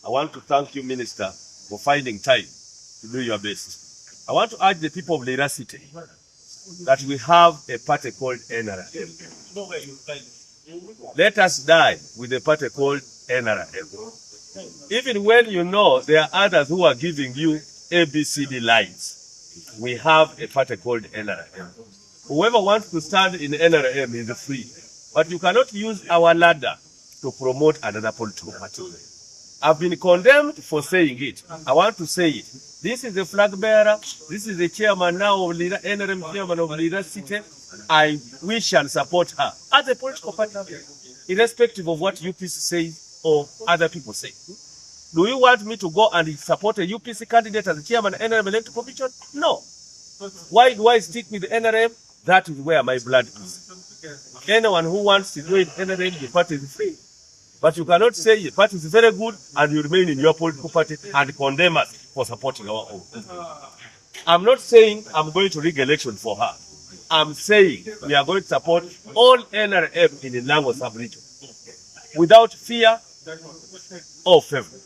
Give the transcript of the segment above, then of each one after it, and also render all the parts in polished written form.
I want to thank you, Minister, for finding time to do your best. I want to urge the people of Lira City that we have a party called NRM. Let us die with a party called NRM. Even when you know there are others who are giving you ABCD lines, we have a party called NRM. Whoever wants to stand in NRM is free, but you cannot use our ladder to promote another political party. I've been condemned for saying it. I want to say it. This is the flag bearer. This is the chairman now of Lira, NRM chairman of Lira City. We shall support her as a political party, irrespective of what UPC says or other people say. Do you want me to go and support a UPC candidate as the chairman of NRM electoral commission? No. Why do I stick with the NRM? That is where my blood is. Anyone who wants to join NRM, the party is free. But you cannot say the party is very good and you remain in your political party and condemn us for supporting our own. I'm not saying I'm going to rig election for her. I'm saying we are going to support all NRM in the Lango sub-region without fear or favor.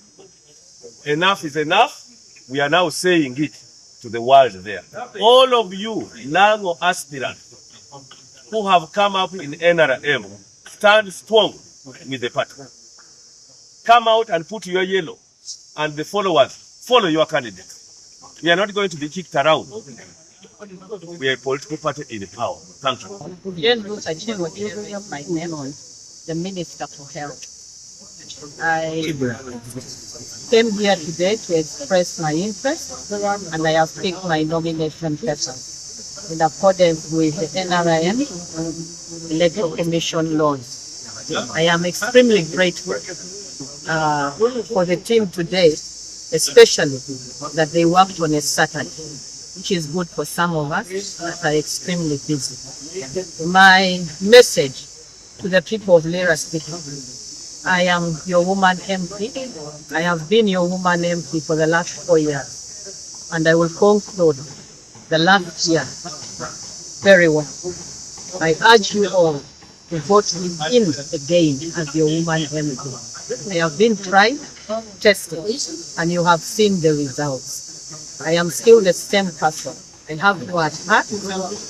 Enough is enough. We are now saying it to the world there. All of you Lango aspirants who have come up in NRM, stand strong with the party. Come out and put your yellow, and the followers follow your candidate. We are not going to be kicked around. We are a political party in power. Thank you. My name is the Minister for Health. I came here today to express my interest, and I have picked my nomination paper in accordance with the NRM Electoral Commission laws. I am extremely grateful for the team today, especially that they worked on a Saturday, which is good for some of us that are extremely busy. My message to the people of Lira City: I am your woman MP. I have been your woman MP for the last 4 years, and I will conclude the last year very well. I urge you all to vote in again as your woman MP. I have been tried, tested, and you have seen the results. I am still the same person. I have no attack,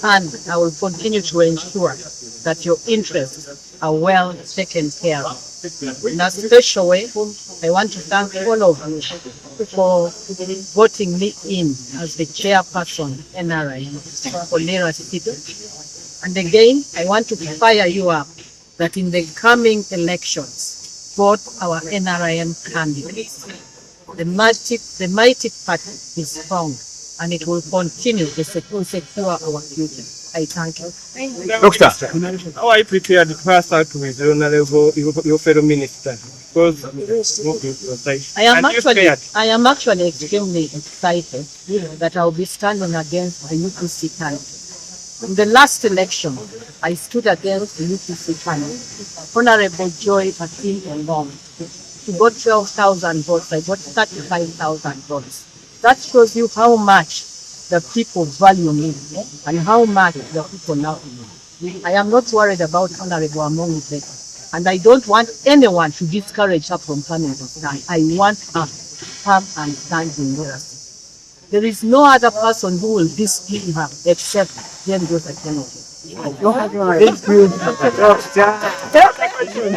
and I will continue to ensure that your interests are well taken care of. In a special way, I want to thank all of you for voting me in as the chairperson NRI for Lira City. And again, I want to fire you up that in the coming elections, vote our NRM candidates. The mighty party is strong, and it will continue to secure our future. I thank you. Doctor, how are you prepared to pass out with your fellow minister? I am actually extremely excited that I will be standing against the UPC candidate. In the last election, I stood against the UPC candidate, Honorable Joy Atin Long. She got 12,000 votes. I got 35,000 votes. That shows you how much the people value me and how much the people love me. I am not worried about Honorable Among them, and I don't want anyone to discourage her from coming to stand. I want her to come and stand in Lira. There is no other person who will displease her except Jane Joseph Kennedy.